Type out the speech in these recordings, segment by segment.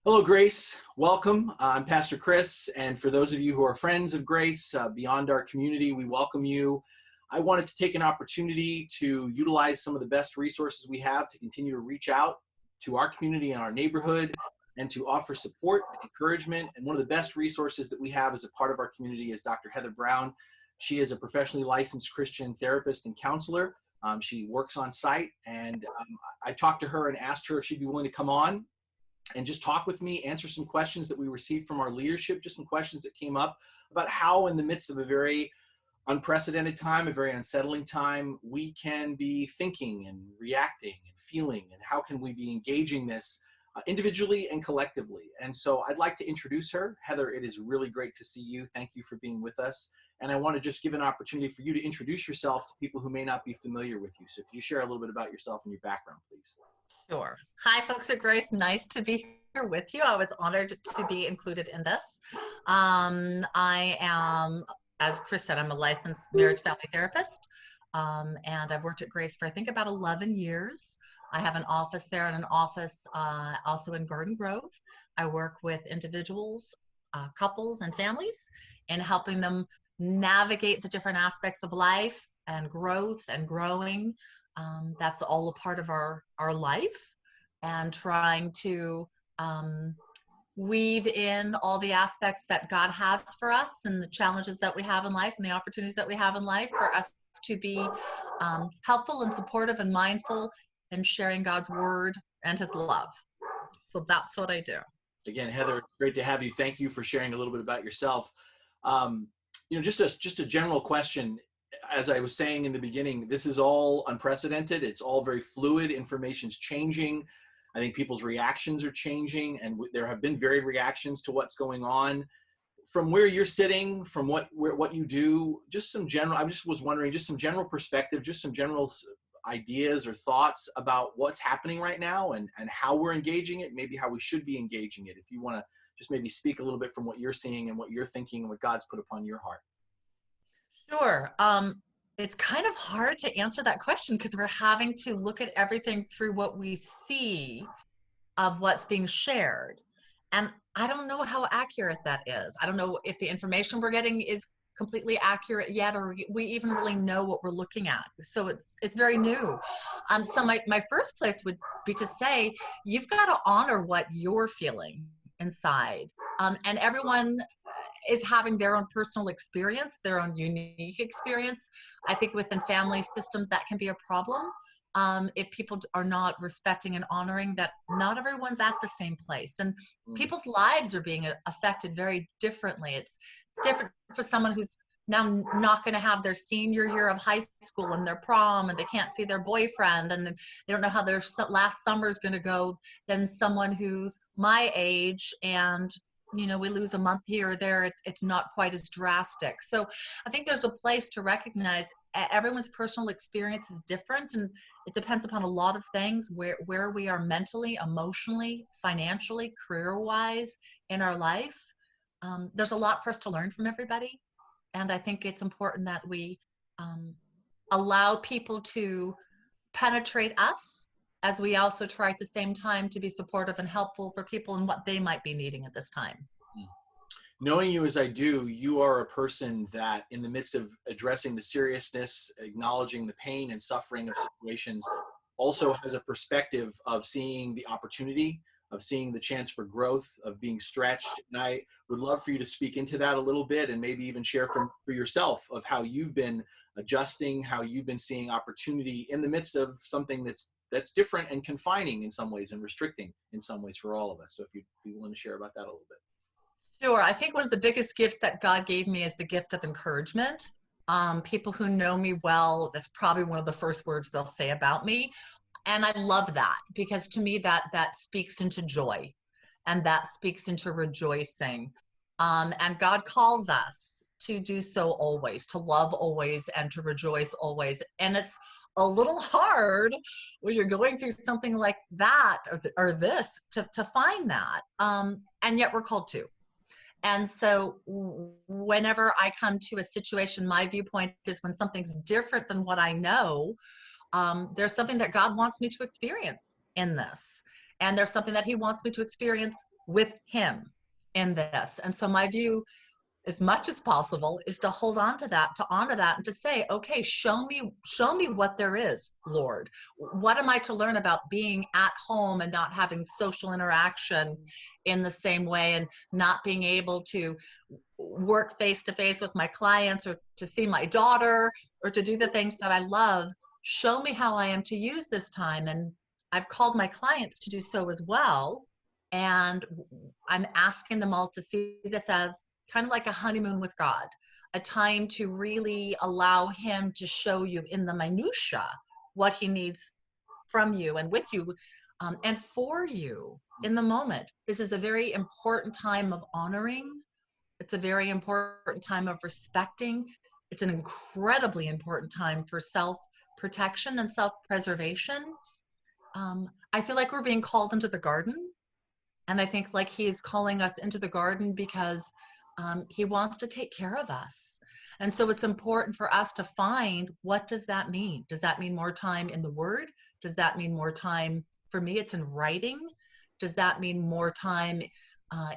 Hello, Grace. Welcome. I'm Pastor Chris, and for those of you who are friends of Grace beyond our community, we welcome you. I wanted to take an opportunity to utilize some of the best resources we have to continue to reach out to our community and our neighborhood and to offer support and encouragement. And one of the best resources that we have as a part of our community is Dr. Heather Browne. She is a professionally licensed Christian therapist and counselor. She works on site, and I talked to her and asked her if she'd be willing to come on and just talk with me, answer some questions that we received from our leadership, just some questions that came up about how in the midst of a very unprecedented time, a very unsettling time, we can be thinking and reacting and feeling, and how can we be engaging this individually and collectively. And so I'd like to introduce her. Heather, it is really great to see you. Thank you for being with us. And I want to just give an opportunity for you to introduce yourself to people who may not be familiar with you. So could you share a little bit about yourself and your background, please? Sure. Hi, folks at Grace. Nice to be here with you. I was honored to be included in this. I am, as Chris said, I'm a licensed marriage family therapist, and I've worked at Grace for I think about 11 years. I have an office there and an office also in Garden Grove. I work with individuals, couples, and families in helping them navigate the different aspects of life and growth and growing. That's all a part of our life, and trying to weave in all the aspects that God has for us and the challenges that we have in life and the opportunities that we have in life for us to be helpful and supportive and mindful and sharing God's word and his love. So that's what I do. Again, Heather, great to have you. Thank you for sharing a little bit about yourself. Just a general question. As I was saying in the beginning, this is all unprecedented. It's all very fluid. Information's changing. I think people's reactions are changing, and there have been varied reactions to what's going on. From where you're sitting, from what you do, just some general, I just was wondering, just some general perspective, just some general ideas or thoughts about what's happening right now and how we're engaging it, maybe how we should be engaging it. If you want to just maybe speak a little bit from what you're seeing and what you're thinking and what God's put upon your heart. Sure. It's kind of hard to answer that question because we're having to look at everything through what we see of what's being shared. And I don't know how accurate that is. I don't know if the information we're getting is completely accurate yet, or we even really know what we're looking at. So it's very new. So my first place would be to say, you've got to honor what you're feeling inside. And everyone is having their own personal experience, their own unique experience. I think within family systems that can be a problem if people are not respecting and honoring that not everyone's at the same place. And people's lives are being affected very differently. It's different for someone who's now not going to have their senior year of high school and their prom, and they can't see their boyfriend, and they don't know how their last summer is going to go, than someone who's my age and we lose a month here or there. It's not quite as drastic. So I think there's a place to recognize everyone's personal experience is different, and it depends upon a lot of things, where we are mentally, emotionally, financially, career-wise in our life. There's a lot for us to learn from everybody. And I think it's important that we allow people to penetrate us, as we also try at the same time to be supportive and helpful for people in what they might be needing at this time. Knowing you as I do, you are a person that in the midst of addressing the seriousness, acknowledging the pain and suffering of situations, also has a perspective of seeing the opportunity, of seeing the chance for growth, of being stretched. And I would love for you to speak into that a little bit and maybe even share for yourself of how you've been adjusting, how you've been seeing opportunity in the midst of something that's different and confining in some ways and restricting in some ways for all of us. So if you'd be willing to share about that a little bit. Sure. I think one of the biggest gifts that God gave me is the gift of encouragement. People who know me well, that's probably one of the first words they'll say about me. And I love that, because to me that speaks into joy, and that speaks into rejoicing. And God calls us to do so always, to love always, and to rejoice always. And it's a little hard when you're going through something like that or this to find that. And yet we're called to. And so whenever I come to a situation, my viewpoint is when something's different than what I know, there's something that God wants me to experience in this. And there's something that he wants me to experience with him in this. And so my view, as much as possible, is to hold on to that, to honor that, and to say, okay, show me what there is, Lord. What am I to learn about being at home and not having social interaction in the same way, and not being able to work face to face with my clients, or to see my daughter, or to do the things that I love? Show me how I am to use this time. And I've called my clients to do so as well. And I'm asking them all to see this as kind of like a honeymoon with God, a time to really allow him to show you in the minutia what he needs from you and with you, and for you in the moment. This is a very important time of honoring. It's a very important time of respecting. It's an incredibly important time for self-protection and self-preservation. I feel like we're being called into the garden. And I think like he's calling us into the garden because he wants to take care of us. And so it's important for us to find, what does that mean? Does that mean more time in the Word? Does that mean more time, for me, it's in writing? Does that mean more time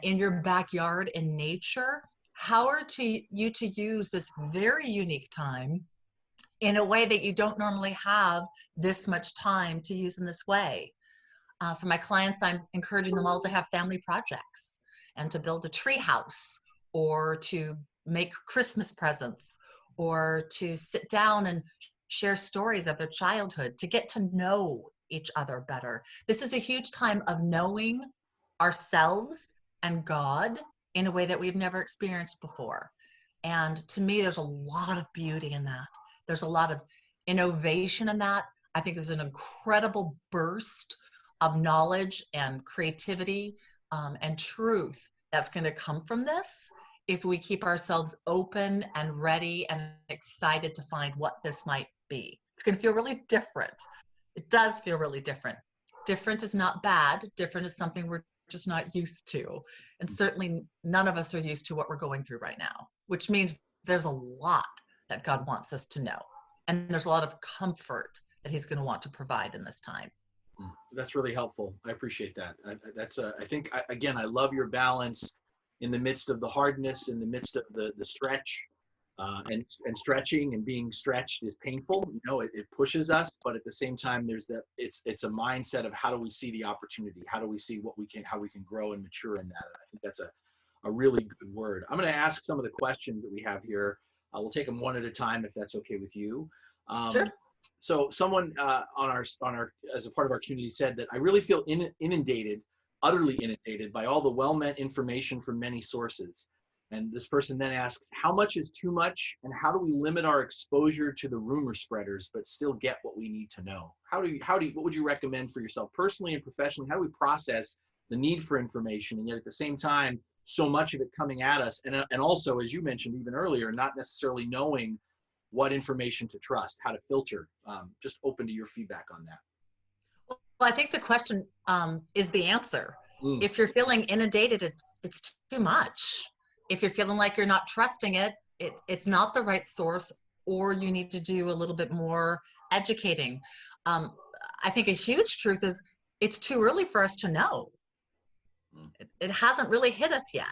in your backyard in nature? How are you to use this very unique time in a way that you don't normally have this much time to use in this way? For my clients, I'm encouraging them all to have family projects and to build a tree house, or to make Christmas presents, or to sit down and share stories of their childhood, to get to know each other better. This is a huge time of knowing ourselves and God in a way that we've never experienced before. And to me, there's a lot of beauty in that. There's a lot of innovation in that. I think there's an incredible burst of knowledge and creativity and truth that's going to come from this, if we keep ourselves open and ready and excited to find what this might be. It's going to feel really different. It does feel really different. Different is not bad. Different is something we're just not used to. And certainly none of us are used to what we're going through right now, which means there's a lot that God wants us to know. And there's a lot of comfort that he's going to want to provide in this time. That's really helpful. I appreciate that. I think, again, I love your balance in the midst of the hardness, in the midst of the stretch, and stretching and being stretched is painful. You know, it pushes us, but at the same time, there's that it's a mindset of how do we see the opportunity? How do we see how we can grow and mature in that? And I think that's a really good word. I'm going to ask some of the questions that we have here. We'll take them one at a time, if that's okay with you. Sure. So someone on our as a part of our community said that I really feel utterly inundated by all the well-meant information from many sources. And this person then asks, how much is too much, and how do we limit our exposure to the rumor spreaders but still get what we need to know? What would you recommend for yourself personally and professionally? How do we process the need for information, and yet at the same time, so much of it coming at us, and also, as you mentioned even earlier, not necessarily knowing what information to trust, how to filter? Just open to your feedback on that. Well, I think the question is the answer. If you're feeling inundated, it's too much. If you're feeling like you're not trusting it, it's not the right source, or you need to do a little bit more educating. I think a huge truth is it's too early for us to know. It hasn't really hit us yet.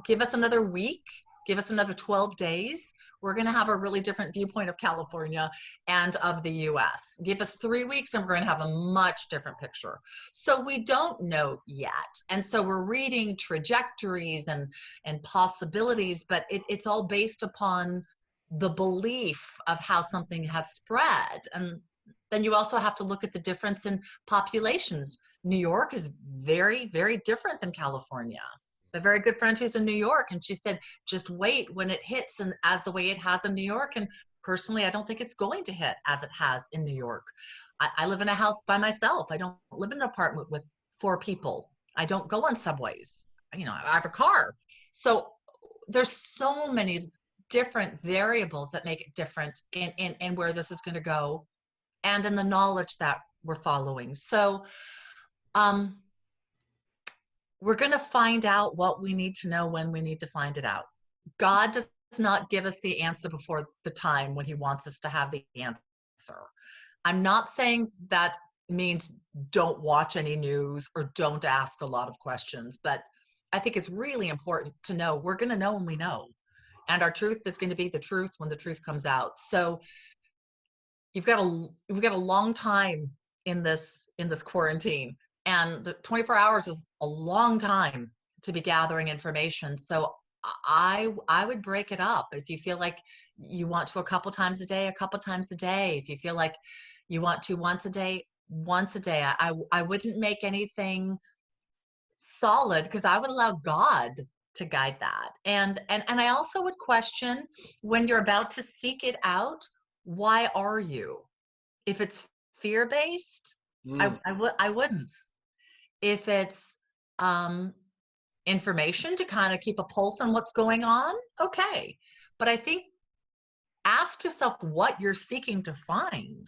Give us another week. Give us another 12 days. We're going to have a really different viewpoint of California and of the US. Give us 3 weeks and we're going to have a much different picture. So we don't know yet. And so we're reading trajectories and possibilities, but it's all based upon the belief of how something has spread. And then you also have to look at the difference in populations. New York is very, very different than California. A very good friend who's in New York, and she said, just wait when it hits, and as the way it has in New York. And personally, I don't think it's going to hit as it has in New York. I live in a house by myself. I don't live in an apartment with 4 people. I don't go on subways. You know, I have a car. So there's so many different variables that make it different in where this is going to go, and in the knowledge that we're following. So, we're going to find out what we need to know when we need to find it out. God does not give us the answer before the time when he wants us to have the answer. I'm not saying that means don't watch any news or don't ask a lot of questions. But I think it's really important to know we're going to know when we know. And our truth is going to be the truth when the truth comes out. So we've got a long time in this quarantine, and the 24 hours is a long time to be gathering information. So I would break it up. If you feel like you want to a couple times a day, a couple times a day. If you feel like you want to once a day, once a day. I wouldn't make anything solid, because I would allow God to guide that. And I also would question, when you're about to seek it out, why are you? If it's fear-based, I wouldn't. If it's information to kind of keep a pulse on what's going on, okay. But I think ask yourself what you're seeking to find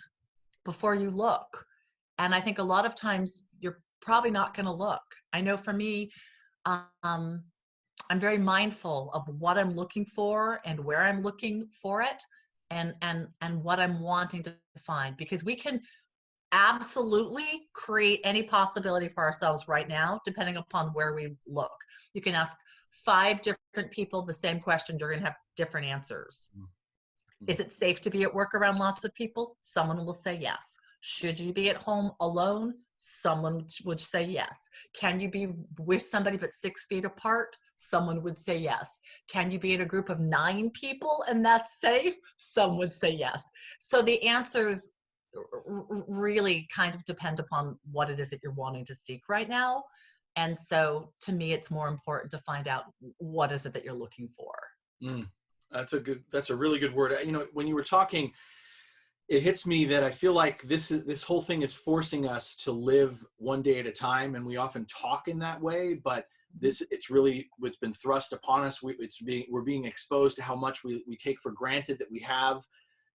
before you look. And I think a lot of times you're probably not going to look. I know for me, I'm very mindful of what I'm looking for and where I'm looking for it, and what I'm wanting to find, because we can absolutely create any possibility for ourselves right now, depending upon where we look. You can ask 5 different people the same question, you're going to have different answers. Is it safe to be at work around lots of people? Someone will say yes. Should you be at home alone? Someone would say yes. Can you be with somebody but 6 feet apart? Someone would say yes. Can you be in a group of 9 people and that's safe? Some would say yes. So the answers really kind of depend upon what it is that you're wanting to seek right now. And so to me, it's more important to find out what is it that you're looking for. That's a really good word. You know, when you were talking, it hits me that I feel like this whole thing is forcing us to live one day at a time. And we often talk in that way, but it's really what's been thrust upon us. We're being exposed to how much we take for granted that we have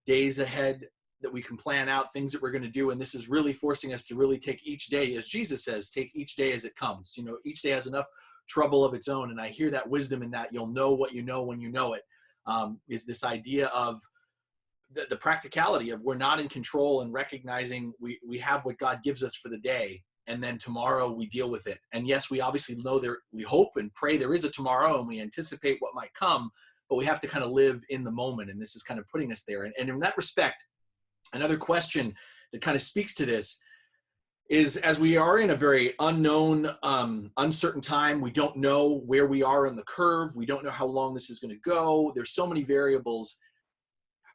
days ahead, that we can plan out things that we're going to do. And this is really forcing us to really take each day, as Jesus says, take each day as it comes. You know, each day has enough trouble of its own. And I hear that wisdom in that. You'll know what you know when you know it. Is this idea of the practicality of we're not in control, and recognizing we have what God gives us for the day, and then tomorrow we deal with it. And yes, we obviously know we hope and pray there is a tomorrow, and we anticipate what might come, but we have to kind of live in the moment. And this is kind of putting us there. And in that respect, another question that kind of speaks to this is, as we are in a very unknown, uncertain time, we don't know where we are on the curve. We don't know how long this is going to go. There's so many variables.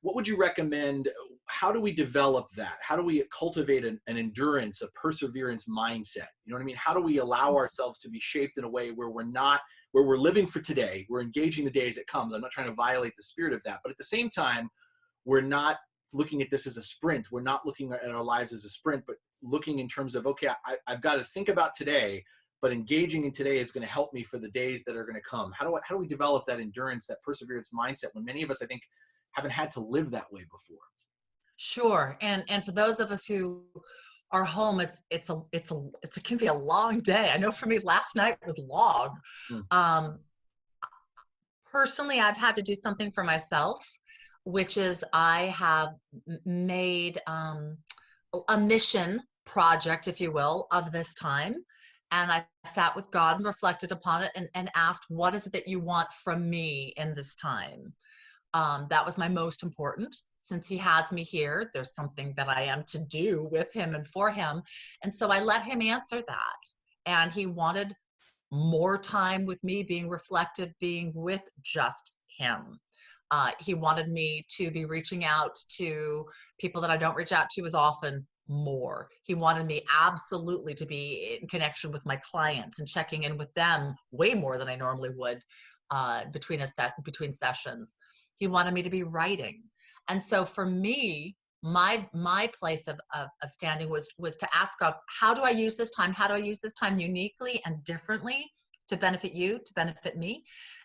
What would you recommend? How do we develop that? How do we cultivate an endurance, a perseverance mindset? You know what I mean? How do we allow ourselves to be shaped in a way where we're living for today, we're engaging the day as it comes? I'm not trying to violate the spirit of that, but at the same time, we're not looking at this as a sprint. We're not looking at our lives as a sprint, but looking in terms of, okay, I've got to think about today, but engaging in today is going to help me for the days that are going to come. How do we develop that endurance, that perseverance mindset, when many of us, I think, haven't had to live that way before? Sure. And for those of us who are home, it can be a long day. I know for me, last night was long. Personally, I've had to do something for myself, which is I have made a mission project, if you will, of this time. And I sat with God and reflected upon it, and asked, what is it that you want from me in this time? That was my most important. Since he has me here, there's something that I am to do with him and for him. And so I let him answer that. And he wanted more time with me, being reflective, being with just him. He wanted me to be reaching out to people that I don't reach out to as often more. He wanted me absolutely to be in connection with my clients and checking in with them way more than I normally would between sessions. He wanted me to be writing. And so for me, my place of standing was to ask God, how do I use this time? How do I use this time uniquely and differently to benefit you, to benefit me?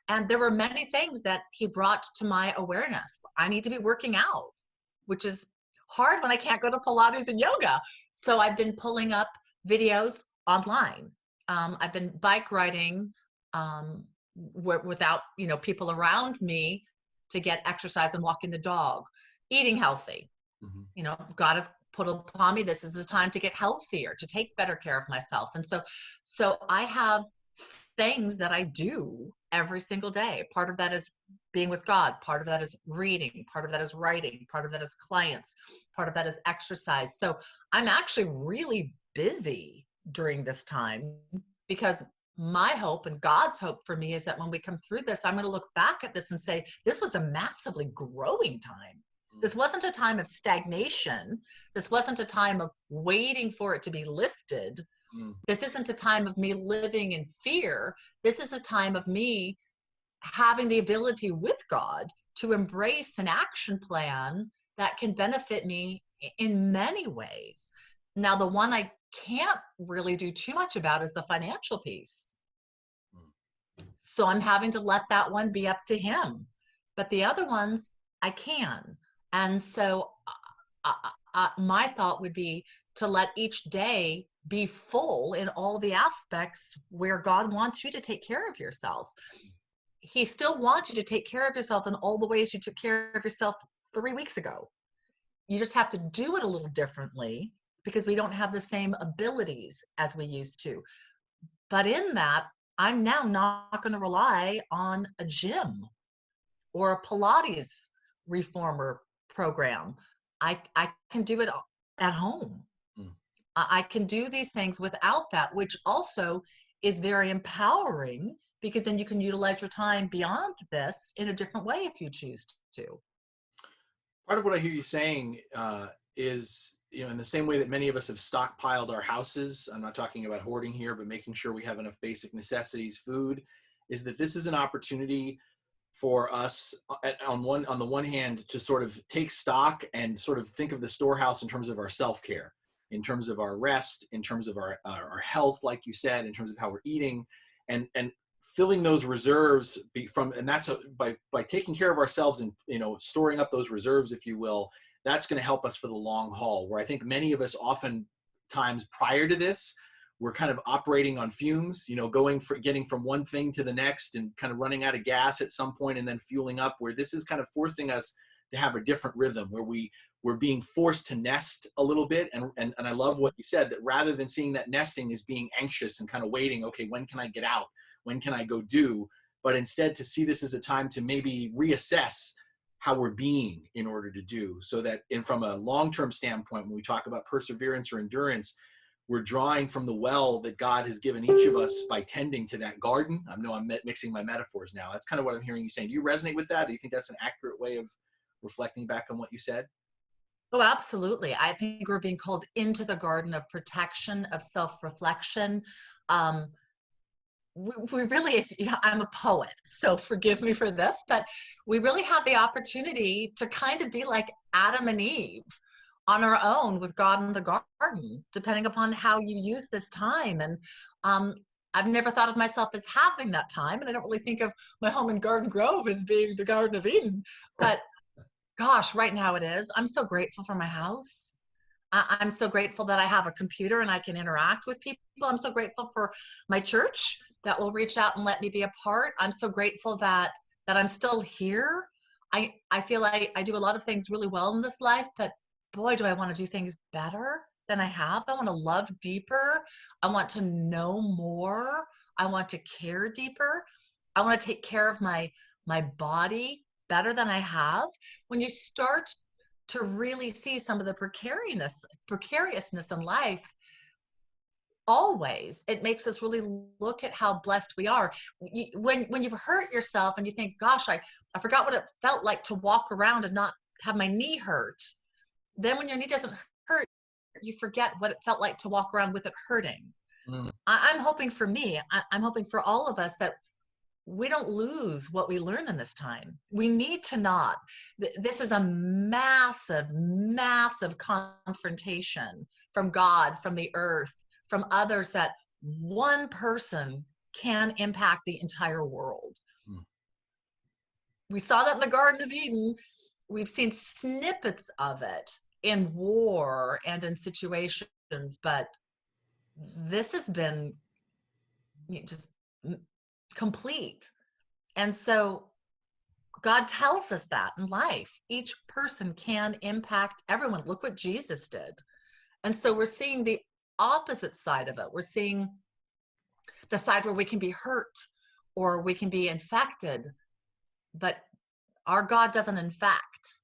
And there were many things that he brought to my awareness. I need to be working out, which is hard when I can't go to Pilates and yoga. So I've been pulling up videos online. I've been bike riding without, people around me, to get exercise and walking the dog, eating healthy. God has put upon me. This is a time to get healthier, to take better care of myself. And so I have things that I do every single day. Part of that is being with God. Part of that is reading. Part of that is writing. Part of that is clients. Part of that is exercise. So I'm actually really busy during this time, because my hope and God's hope for me is that when we come through this, I'm going to look back at this and say, this was a massively growing time. This wasn't a time of stagnation. This wasn't a time of waiting for it to be lifted. This isn't a time of me living in fear. This is a time of me having the ability with God to embrace an action plan that can benefit me in many ways. Now, the one I can't really do too much about is the financial piece. So I'm having to let that one be up to him. But the other ones, I can. And so my thought would be to let each day be full in all the aspects where God wants you to take care of yourself. He still wants you to take care of yourself in all the ways you took care of yourself 3 weeks ago. You just have to do it a little differently because we don't have the same abilities as we used to. But in that, I'm now not going to rely on a gym or a Pilates reformer program. I can do it at home. I can do these things without that, which also is very empowering, because then you can utilize your time beyond this in a different way if you choose to. Part of what I hear you saying is, in the same way that many of us have stockpiled our houses, I'm not talking about hoarding here, but making sure we have enough basic necessities, food, is that this is an opportunity for us on the one hand to sort of take stock and sort of think of the storehouse in terms of our self-care, in terms of our rest, in terms of our health, like you said, in terms of how we're eating, and filling those reserves and that's by taking care of ourselves and storing up those reserves, if you will. That's going to help us for the long haul, where I think many of us oftentimes prior to this, we're kind of operating on fumes, getting from one thing to the next and kind of running out of gas at some point and then fueling up, where this is kind of forcing us to have a different rhythm, where we're being forced to nest a little bit. And I love what you said, that rather than seeing that nesting as being anxious and kind of waiting, okay, when can I get out? When can I go do? But instead to see this as a time to maybe reassess how we're being in order to do, so that from a long-term standpoint, when we talk about perseverance or endurance, we're drawing from the well that God has given each of us by tending to that garden. I know I'm mixing my metaphors now. That's kind of what I'm hearing you saying. Do you resonate with that? Do you think that's an accurate way of reflecting back on what you said? Oh, absolutely. I think we're being called into the garden of protection, of self-reflection. We really, I'm a poet, so forgive me for this, but we really have the opportunity to kind of be like Adam and Eve on our own with God in the garden, depending upon how you use this time. And I've never thought of myself as having that time, and I don't really think of my home in Garden Grove as being the Garden of Eden, but gosh, right now it is. I'm so grateful for my house. I'm so grateful that I have a computer and I can interact with people. I'm so grateful for my church that will reach out and let me be a part. I'm so grateful that I'm still here. I feel like I do a lot of things really well in this life, but boy, do I want to do things better than I have. I want to love deeper. I want to know more. I want to care deeper. I want to take care of my body better than I have. When you start to really see some of the precariousness in life, always, it makes us really look at how blessed we are. When you've hurt yourself and you think, gosh, I forgot what it felt like to walk around and not have my knee hurt. Then when your knee doesn't hurt, you forget what it felt like to walk around with it hurting. I'm hoping for me, I'm hoping for all of us that we don't lose what we learn in this time. We need to not. This is a massive, massive confrontation from God, from the earth, from others, that one person can impact the entire world. We saw that in the Garden of Eden. We've seen snippets of it in war and in situations, but this has been just complete. And so God tells us that in life, each person can impact everyone. Look what Jesus did. And so we're seeing the opposite side of it. We're seeing the side where we can be hurt or we can be infected, but our God doesn't infect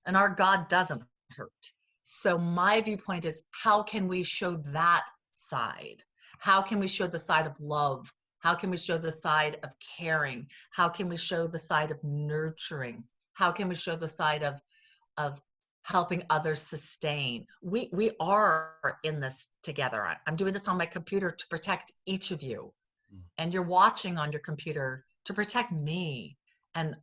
and our God doesn't hurt. So my viewpoint is, how can we show that side? How can we show the side of love? How can we show the side of caring? How can we show the side of nurturing? How can we show the side of helping others sustain? We are in this together. I'm doing this on my computer to protect each of you. And you're watching on your computer to protect me. And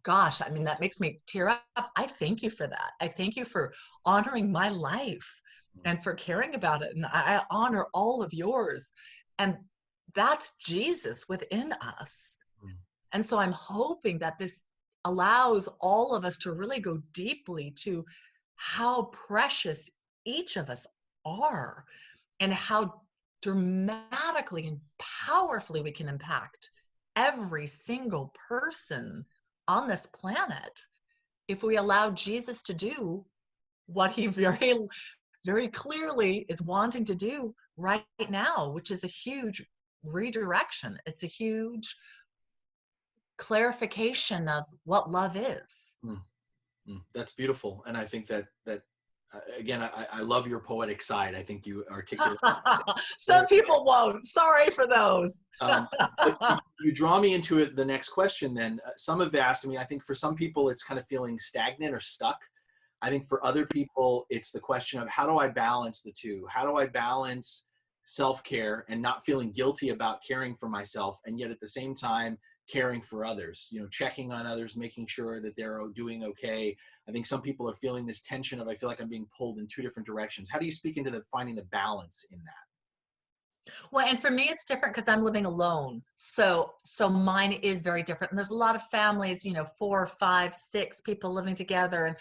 gosh, I mean, that makes me tear up. I thank you for that. I thank you for honoring my life and for caring about it. And I honor all of yours. And that's Jesus within us. And so I'm hoping that this allows all of us to really go deeply to how precious each of us are and how dramatically and powerfully we can impact every single person on this planet if we allow Jesus to do what he very, very clearly is wanting to do right now, which is a huge redirection. It's a huge clarification of what love is. That's beautiful. And I think that again, I love your poetic side. I think you articulate. Some people won't. Sorry for those. But you draw me into it, the next question then. Some have asked me, I think for some people it's kind of feeling stagnant or stuck. I think for other people, it's the question of, how do I balance the two? How do I balance self-care and not feeling guilty about caring for myself, and yet at the same time caring for others, checking on others, making sure that they're doing okay. I think some people are feeling this tension of, I feel like I'm being pulled in two different directions. How do you speak into finding the balance in that? Well, and for me, it's different because I'm living alone. So mine is very different. And there's a lot of families, 4, 5, 6 people living together, and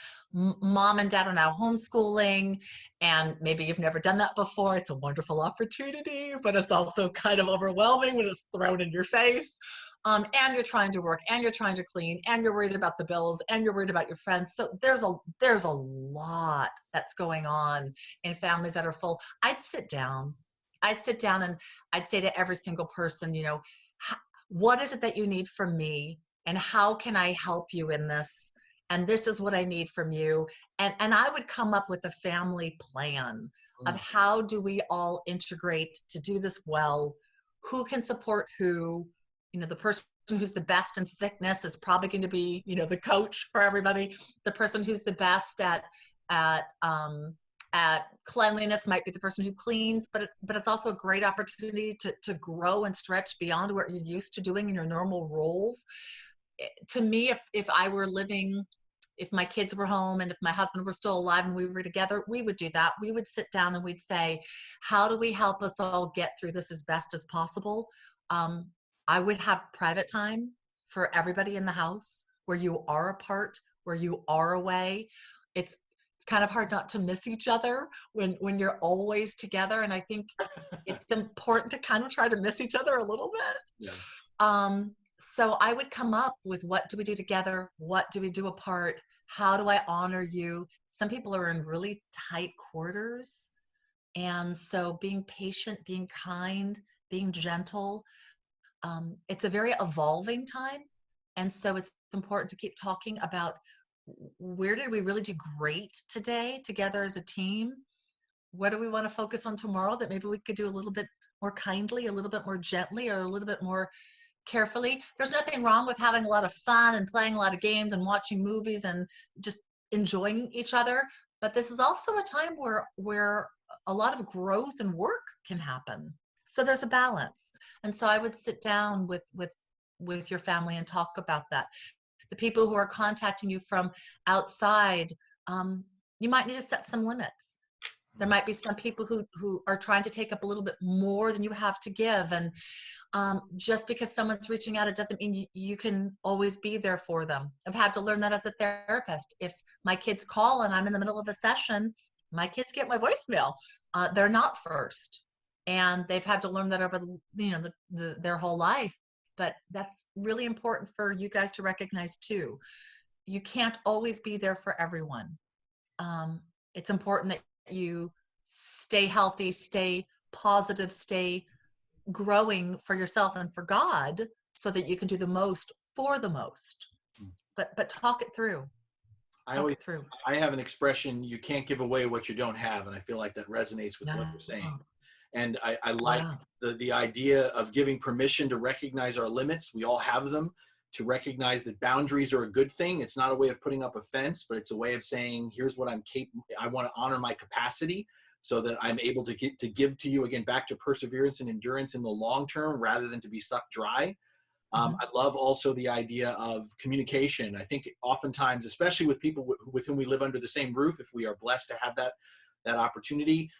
mom and dad are now homeschooling. And maybe you've never done that before. It's a wonderful opportunity, but it's also kind of overwhelming when it's thrown in your face. And you're trying to work, and you're trying to clean, and you're worried about the bills, and you're worried about your friends. So there's a lot that's going on in families that are full. I'd sit down and I'd say to every single person, what is it that you need from me, and how can I help you in this? And this is what I need from you. And I would come up with a family plan of how do we all integrate to do this well, who can support who. The person who's the best in fitness is probably going to be, the coach for everybody. The person who's the best at cleanliness might be the person who cleans, but it's also a great opportunity to grow and stretch beyond what you're used to doing in your normal roles. To me, if I were living, if my kids were home and if my husband were still alive and we were together, we would do that. We would sit down and we'd say, how do we help us all get through this as best as possible? I would have private time for everybody in the house where you are apart, where you are away. It's kind of hard not to miss each other when you're always together. And I think it's important to kind of try to miss each other a little bit. Yeah. So I would come up with, what do we do together? What do we do apart? How do I honor you? Some people are in really tight quarters. And so being patient, being kind, being gentle, it's a very evolving time. And so it's important to keep talking about, where did we really do great today together as a team? What do we want to focus on tomorrow that maybe we could do a little bit more kindly, a little bit more gently, or a little bit more carefully? There's nothing wrong with having a lot of fun and playing a lot of games and watching movies and just enjoying each other. But this is also a time where a lot of growth and work can happen. So there's a balance. And so I would sit down with your family and talk about that. The people who are contacting you from outside, you might need to set some limits. There might be some people who are trying to take up a little bit more than you have to give. And just because someone's reaching out, it doesn't mean you can always be there for them. I've had to learn that as a therapist. If my kids call and I'm in the middle of a session, my kids get my voicemail. They're not first. And they've had to learn that over their whole life. but that's really important for you guys to recognize too. You can't always be there for everyone. It's important that you stay healthy, stay positive, stay growing for yourself and for God, so that you can do the most for the most. But talk it through. I Talk always, it through. I have an expression, you can't give away what you don't have. And I feel like that resonates with what Yeah. you're saying. And I like Yeah. the idea of giving permission to recognize our limits. We all have them. To recognize that boundaries are a good thing. It's not a way of putting up a fence, but it's a way of saying, here's what I'm capable. I want to honor my capacity so that I'm able to give to you, again, back to perseverance and endurance in the long term rather than to be sucked dry. Mm-hmm. I love also the idea of communication. I think oftentimes, especially with people with whom we live under the same roof, if we are blessed to have that opportunity,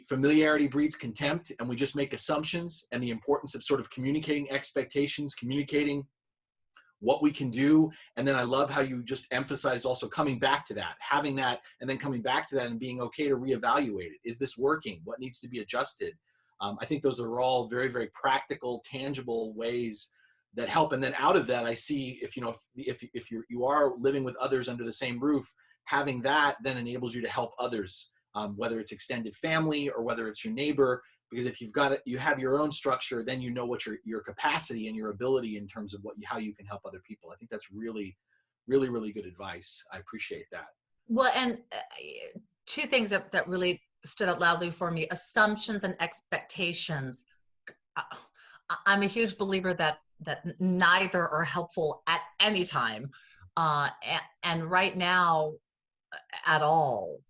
familiarity breeds contempt, and we just make assumptions. And the importance of sort of communicating expectations, communicating what we can do. And then I love how you just emphasized also coming back to that, having that, and then coming back to that and being okay to reevaluate it. Is this working? What needs to be adjusted? I think those are all very, very practical, tangible ways that help. And then out of that, I see if you are living with others under the same roof, having that then enables you to help others, whether it's extended family or whether it's your neighbor. Because if you have your own structure, then you know what your capacity and your ability in terms of how you can help other people. I think that's really, really, really good advice. I appreciate that. Well, and two things that really stood out loudly for me: assumptions and expectations. I'm a huge believer that neither are helpful at any time, and right now, at all.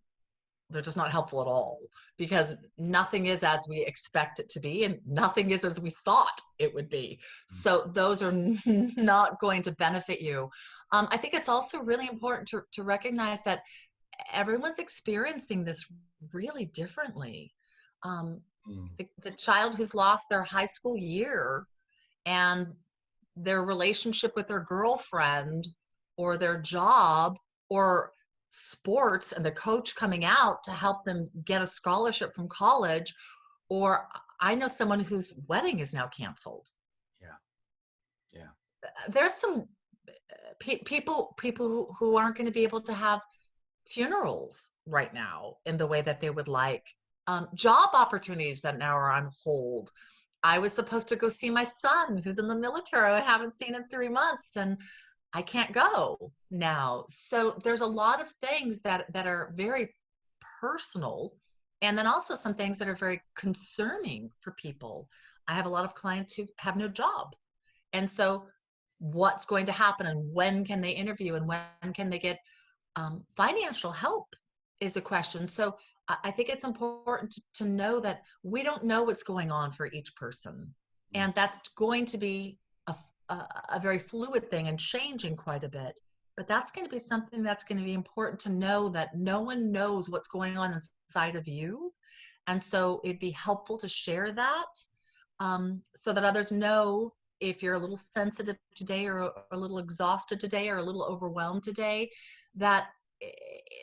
They're just not helpful at all, because nothing is as we expect it to be and nothing is as we thought it would be. So those are not going to benefit you. I think it's also really important to recognize that everyone's experiencing this really differently. The child who's lost their high school year and their relationship with their girlfriend or their job or sports and the coach coming out to help them get a scholarship from college, or I know someone whose wedding is now canceled. Yeah. There's some people who aren't going to be able to have funerals right now in the way that they would like. Job opportunities that now are on hold. I was supposed to go see my son who's in the military. I haven't seen in 3 months, and I can't go now. So there's a lot of things that are very personal, and then also some things that are very concerning for people. I have a lot of clients who have no job. And so what's going to happen, and when can they interview, and when can they get financial help is a question. So I think it's important to know that we don't know what's going on for each person. And that's going to be a very fluid thing and changing quite a bit. But that's going to be something that's going to be important to know, that no one knows what's going on inside of you. And so it'd be helpful to share that, so that others know if you're a little sensitive today, or a little exhausted today, or a little overwhelmed today, that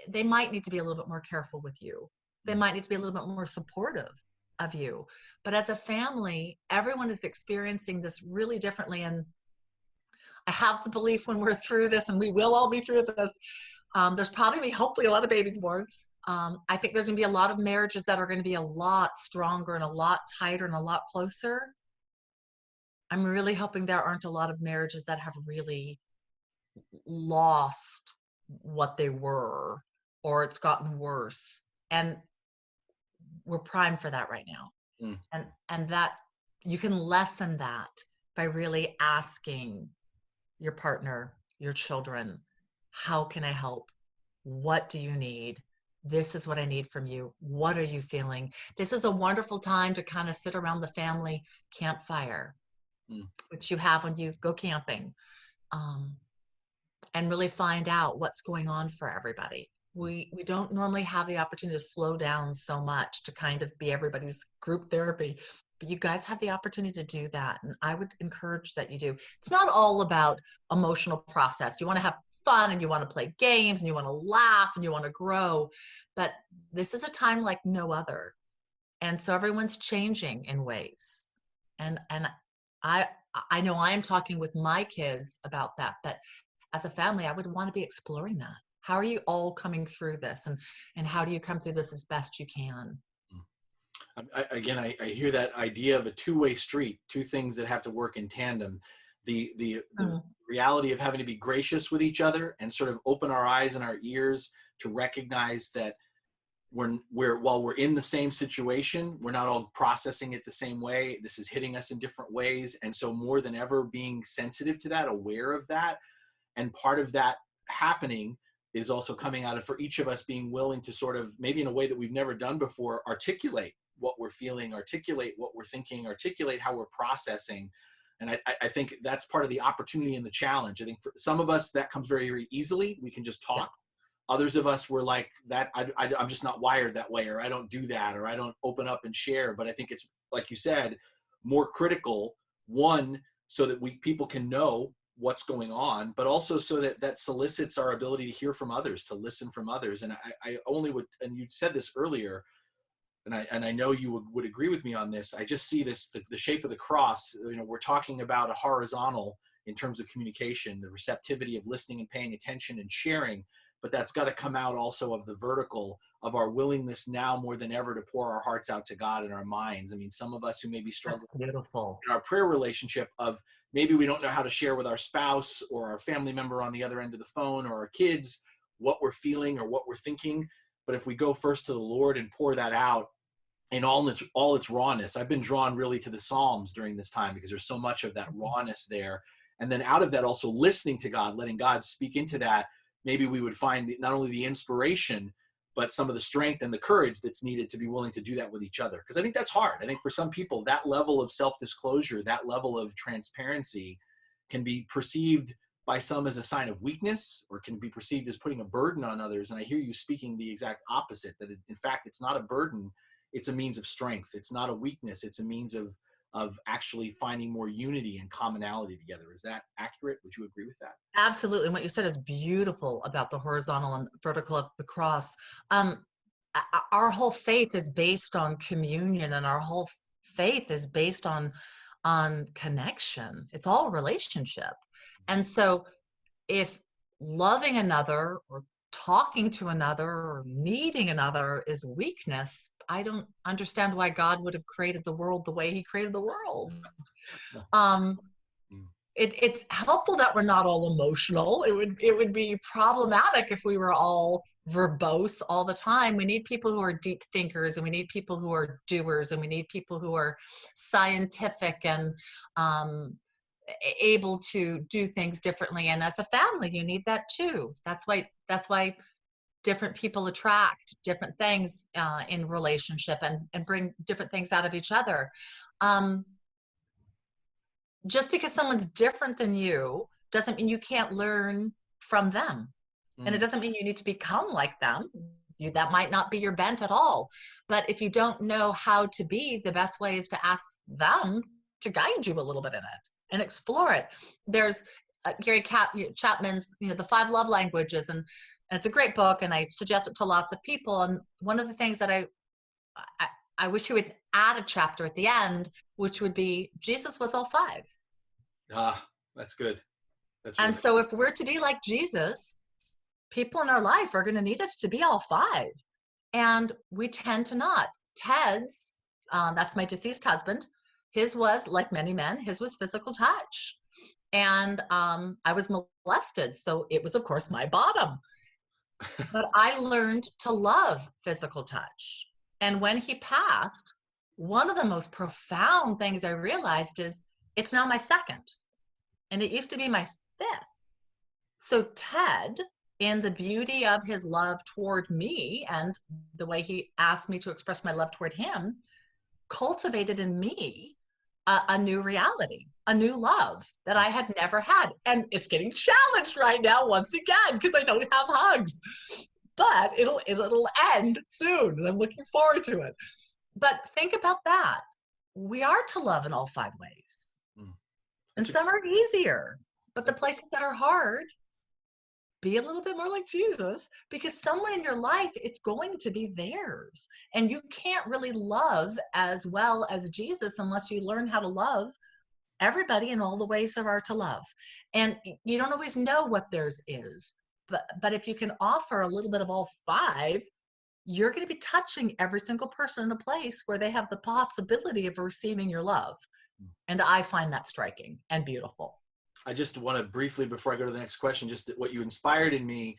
they might need to be a little bit more careful with you. They might need to be a little bit more supportive of you. But as a family, everyone is experiencing this really differently. And I have the belief when we're through this, and we will all be through this, there's probably, hopefully, a lot of babies born. I think there's going to be a lot of marriages that are going to be a lot stronger and a lot tighter and a lot closer. I'm really hoping there aren't a lot of marriages that have really lost what they were, or it's gotten worse. And we're primed for that right now. And that you can lessen that by really asking your partner, your children, how can I help? What do you need? This is what I need from you. What are you feeling? This is a wonderful time to kind of sit around the family campfire, which you have when you go camping, and really find out what's going on for everybody. We don't normally have the opportunity to slow down so much to kind of be everybody's group therapy, but you guys have the opportunity to do that. And I would encourage that you do. It's not all about emotional process. You want to have fun, and you want to play games, and you want to laugh, and you want to grow, but this is a time like no other. And so everyone's changing in ways. And I know I am talking with my kids about that, but as a family, I would want to be exploring that. How are you all coming through this, and how do you come through this as best you can? I hear that idea of a two-way street, two things that have to work in tandem. The Mm. reality of having to be gracious with each other and sort of open our eyes and our ears to recognize that while we're in the same situation, we're not all processing it the same way. This is hitting us in different ways. And so more than ever, being sensitive to that, aware of that. And part of that happening is also coming out of, for each of us, being willing to sort of, maybe in a way that we've never done before, articulate what we're feeling, articulate what we're thinking, articulate how we're processing. And I think that's part of the opportunity and the challenge. I think for some of us, that comes very, very easily. We can just Yeah. talk. Others of us were like that. I'm just not wired that way, or I don't do that, or I don't open up and share. But I think it's, like you said, more critical, one, so that people can know what's going on, but also so that that solicits our ability to hear from others, to listen from others. And I only would, and you said this earlier, and I know you would agree with me on this. I just see this, the shape of the cross. You know, we're talking about a horizontal in terms of communication, the receptivity of listening and paying attention and sharing, but that's got to come out also of the vertical, of our willingness now more than ever to pour our hearts out to God in our minds. I mean, some of us who may be That's struggling beautiful. in our prayer relationship, of maybe we don't know how to share with our spouse or our family member on the other end of the phone, or our kids, what we're feeling or what we're thinking. But if we go first to the Lord and pour that out in all its rawness. I've been drawn really to the Psalms during this time because there's so much of that rawness there. And then out of that, also listening to God, letting God speak into that, maybe we would find not only the inspiration, but some of the strength and the courage that's needed to be willing to do that with each other. Because I think that's hard. I think for some people, that level of self-disclosure, that level of transparency can be perceived by some as a sign of weakness, or can be perceived as putting a burden on others. And I hear you speaking the exact opposite, that in fact, it's not a burden. It's a means of strength. It's not a weakness. It's a means of actually finding more unity and commonality together. Is that accurate? Would you agree with that? Absolutely. And what you said is beautiful about the horizontal and vertical of the cross. Um, our whole faith is based on communion, and our whole faith is based on connection. It's all relationship. And so if loving another, or talking to another, or needing another is weakness, I don't understand why God would have created the world the way he created the world. Um, Mm. it's helpful that we're not all emotional. It would be problematic if we were all verbose all the time. We need people who are deep thinkers, and we need people who are doers, and we need people who are scientific and able to do things differently. And as a family, you need that too. That's why different people attract different things in relationship, and bring different things out of each other. Um, just because someone's different than you doesn't mean you can't learn from them. And it Mm. doesn't mean you need to become like them. That might not be your bent at all. But if you don't know how to be, the best way is to ask them to guide you a little bit in it and explore it. There's Chapman's, The Five Love Languages, and it's a great book, and I suggest it to lots of people. And one of the things that I, I wish he would add a chapter at the end, which would be Jesus was all five. Ah, that's good. That's And really so if we're to be like Jesus, people in our life are going to need us to be all five. And we tend to not. Ted's, that's my deceased husband, his was, like many men, his was physical touch. And I was molested. So it was, of course, my bottom. But I learned to love physical touch. And when he passed, one of the most profound things I realized is it's now my second. And it used to be my fifth. So Ted, in the beauty of his love toward me and the way he asked me to express my love toward him, cultivated in me a new reality, a new love that I had never had. And it's getting challenged right now once again because I don't have hugs. But it'll end soon, and I'm looking forward to it. But think about that. We are to love in all five ways. mm. And That's a, some are easier. But the places that are hard, be a little bit more like Jesus, because someone in your life, it's going to be theirs. And you can't really love as well as Jesus unless you learn how to love everybody in all the ways there are to love. And you don't always know what theirs is, but if you can offer a little bit of all five, you're going to be touching every single person in a place where they have the possibility of receiving your love. And I find that striking and beautiful. I just want to briefly, before I go to the next question, just what you inspired in me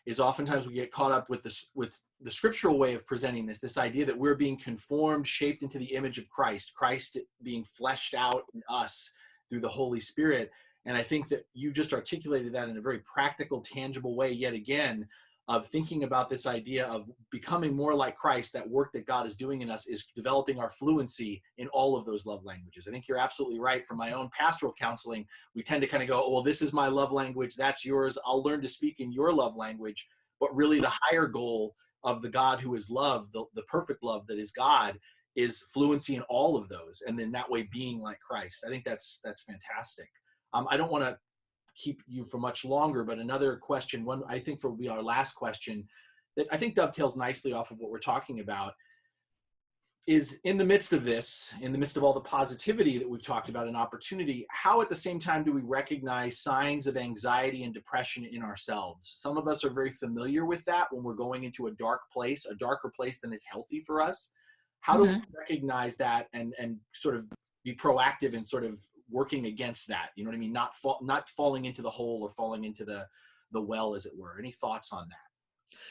is oftentimes we get caught up with this, with the scriptural way of presenting this idea that we're being conformed, shaped into the image of Christ, Christ being fleshed out in us through the Holy Spirit. And I think that you just articulated that in a very practical, tangible way, yet again, of thinking about this idea of becoming more like Christ. That work that God is doing in us is developing our fluency in all of those love languages. I think you're absolutely right. From my own pastoral counseling, we tend to kind of go, oh, well, this is my love language, that's yours, I'll learn to speak in your love language. But really the higher goal of the God who is love, the perfect love that is God, is fluency in all of those, and then that way being like Christ. I think that's fantastic. I don't want to keep you for much longer, but another question, one I think will be our last question, that I think dovetails nicely off of what we're talking about, is in the midst of this, in the midst of all the positivity that we've talked about and opportunity, how at the same time do we recognize signs of anxiety and depression in ourselves? Some of us are very familiar with that when we're going into a dark place, a darker place than is healthy for us. How do we recognize that and sort of be proactive in sort of working against that? You know what I mean? Not falling into the hole or falling into the well, as it were. Any thoughts on that?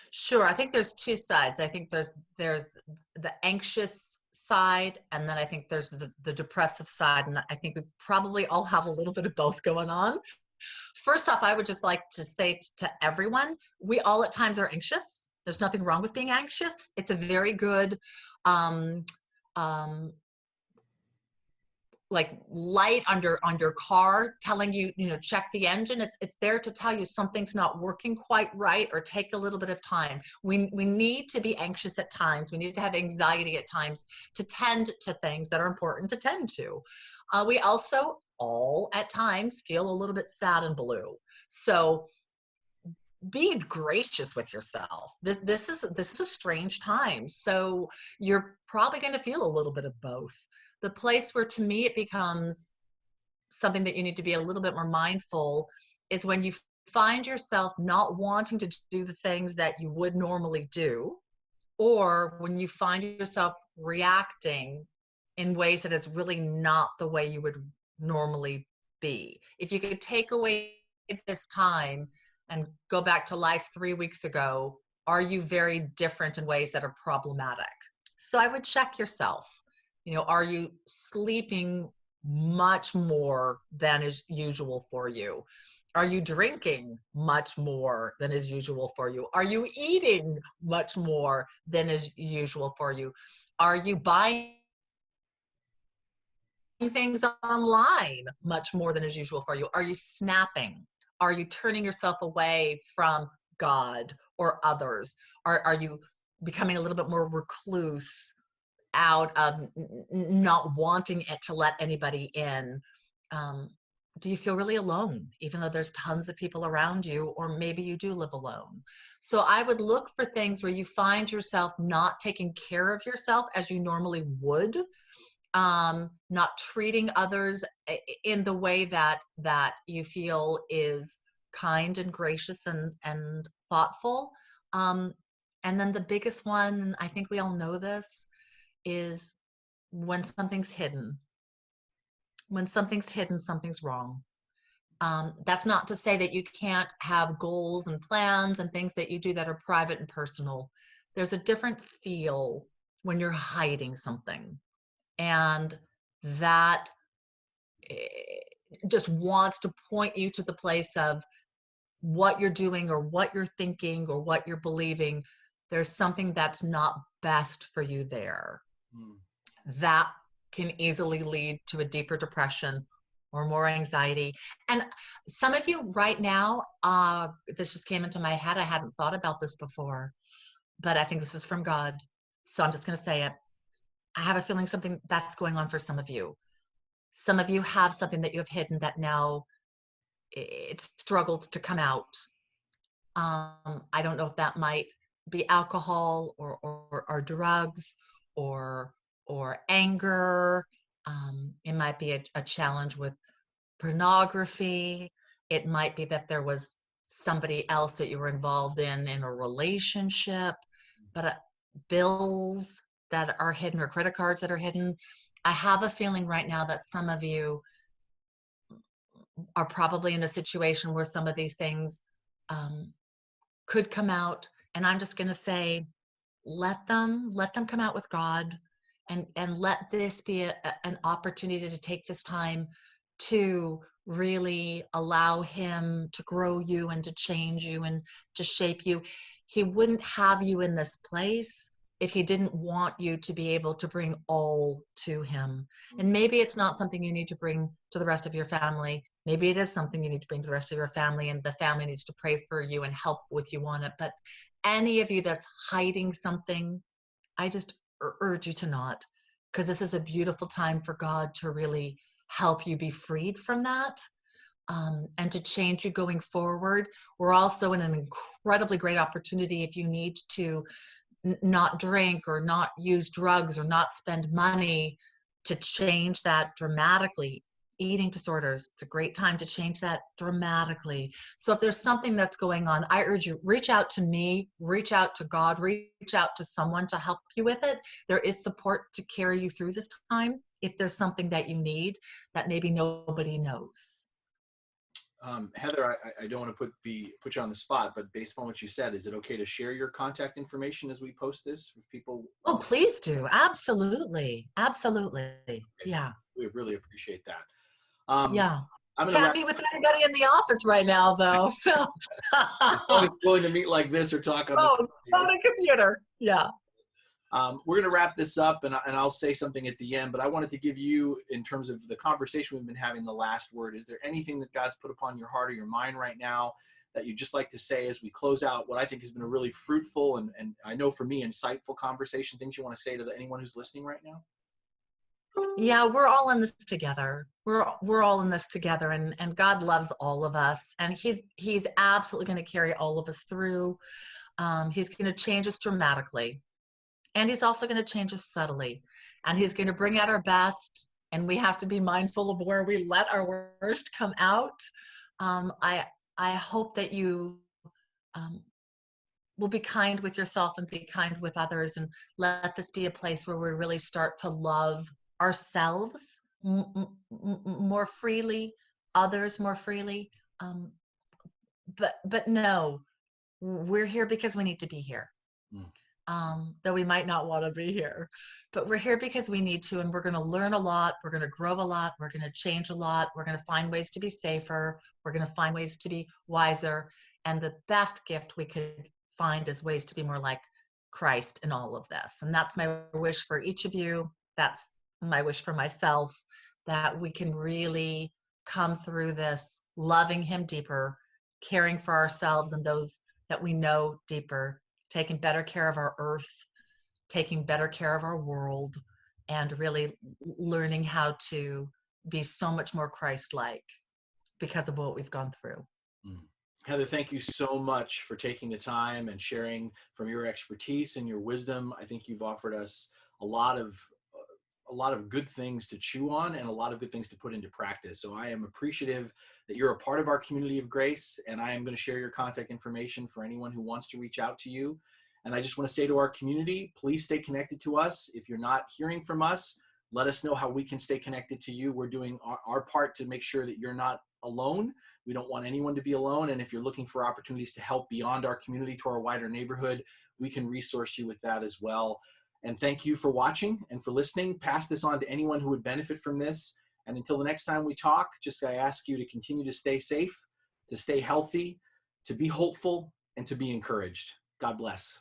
Sure. I think there's two sides. I think there's the anxious side, and then I think there's the depressive side. And I think we probably all have a little bit of both going on. First off, I would just like to say to everyone, we all at times are anxious. There's nothing wrong with being anxious. It's a very good like light on your car telling you, check the engine. It's there to tell you something's not working quite right, or take a little bit of time. We need to be anxious at times. We need to have anxiety at times to tend to things that are important to tend to. We also all at times feel a little bit sad and blue. So be gracious with yourself. This is a strange time. So you're probably going to feel a little bit of both. The place where, to me, it becomes something that you need to be a little bit more mindful is when you find yourself not wanting to do the things that you would normally do, or when you find yourself reacting in ways that is really not the way you would normally be. If you could take away this time and go back to life 3 weeks ago, are you very different in ways that are problematic? So I would check yourself. Are you sleeping much more than is usual for you? Are you drinking much more than is usual for you? Are you eating much more than is usual for you? Are you buying things online much more than is usual for you? Are you snapping? Are you turning yourself away from God or others? Are you becoming a little bit more recluse out of not wanting it to let anybody in? Do you feel really alone, even though there's tons of people around you, or maybe you do live alone? So I would look for things where you find yourself not taking care of yourself as you normally would, not treating others in the way that you feel is kind and gracious and thoughtful. And then the biggest one, I think we all know this, is when something's hidden. When something's hidden, something's wrong. That's not to say that you can't have goals and plans and things that you do that are private and personal. There's a different feel when you're hiding something. And that just wants to point you to the place of what you're doing or what you're thinking or what you're believing. There's something that's not best for you there. That can easily lead to a deeper depression or more anxiety. And some of you right now, this just came into my head. I hadn't thought about this before, but I think this is from God. So I'm just going to say it. I have a feeling something that's going on for some of you. Some of you have something that you have hidden that now it struggled to come out. I don't know if that might be alcohol or drugs or anger. It might be a challenge with pornography. It might be that there was somebody else that you were involved in a relationship, but bills that are hidden or credit cards that are hidden. I have a feeling right now that some of you are probably in a situation where some of these things um, could come out. And I'm just going to say, let them come out with God, and let this be an opportunity to take this time to really allow him to grow you and to change you and to shape you. He wouldn't have you in this place if he didn't want you to be able to bring all to him. And maybe it's not something you need to bring to the rest of your family. Maybe it is something you need to bring to the rest of your family, and the family needs to pray for you and help with you on it. But any of you that's hiding something, I just urge you to not, because this is a beautiful time for God to really help you be freed from that, and to change you going forward. We're also in an incredibly great opportunity if you need to not drink or not use drugs or not spend money, to change that dramatically. Eating disorders, it's a great time to change that dramatically. So if there's something that's going on, I urge you, reach out to me, reach out to God, reach out to someone to help you with it. There is support to carry you through this time if there's something that you need that maybe nobody knows. Heather, I don't want to put you on the spot, but based on what you said, is it okay to share your contact information as we post this with people? Oh, please do. Absolutely. Absolutely. Okay, Yeah. we really appreciate that. Um, Yeah. I'm going to Can't wrap. meet with anybody in the office right now, though. So, Always willing to meet like this or talk on the phone and computer. Yeah. We're going to wrap this up, and I'll say something at the end, but I wanted to give you, in terms of the conversation we've been having, the last word. Is there anything that God's put upon your heart or your mind right now that you'd just like to say as we close out what I think has been a really fruitful and I know for me, insightful conversation, things you want to say to anyone who's listening right now? Yeah, we're all in this together. We're all in this together, and God loves all of us, and he's absolutely going to carry all of us through. He's going to change us dramatically, and he's also going to change us subtly, and he's going to bring out our best, and we have to be mindful of where we let our worst come out. I hope that you um, will be kind with yourself and be kind with others, and let this be a place where we really start to love ourselves more freely, others more freely. Um, but no, we're here because we need to be here. Mm. Though we might not want to be here, but we're here because we need to, and we're going to learn a lot. We're going to grow a lot. We're going to change a lot. We're going to find ways to be safer. We're going to find ways to be wiser. And the best gift we could find is ways to be more like Christ in all of this. And that's my wish for each of you. That's my wish for myself, that we can really come through this loving him deeper, caring for ourselves and those that we know deeper, taking better care of our earth, taking better care of our world, and really learning how to be so much more Christ-like because of what we've gone through. Mm. Heather, thank you so much for taking the time and sharing from your expertise and your wisdom. I think you've offered us a lot of good things to chew on and a lot of good things to put into practice. So I am appreciative that you're a part of our community of grace, and I am going to share your contact information for anyone who wants to reach out to you. And I just want to say to our community, please stay connected to us. If you're not hearing from us, let us know how we can stay connected to you. We're doing our part to make sure that you're not alone. We don't want anyone to be alone. And if you're looking for opportunities to help beyond our community to our wider neighborhood, we can resource you with that as well. And thank you for watching and for listening. Pass this on to anyone who would benefit from this. And until the next time we talk, I ask you to continue to stay safe, to stay healthy, to be hopeful, and to be encouraged. God bless.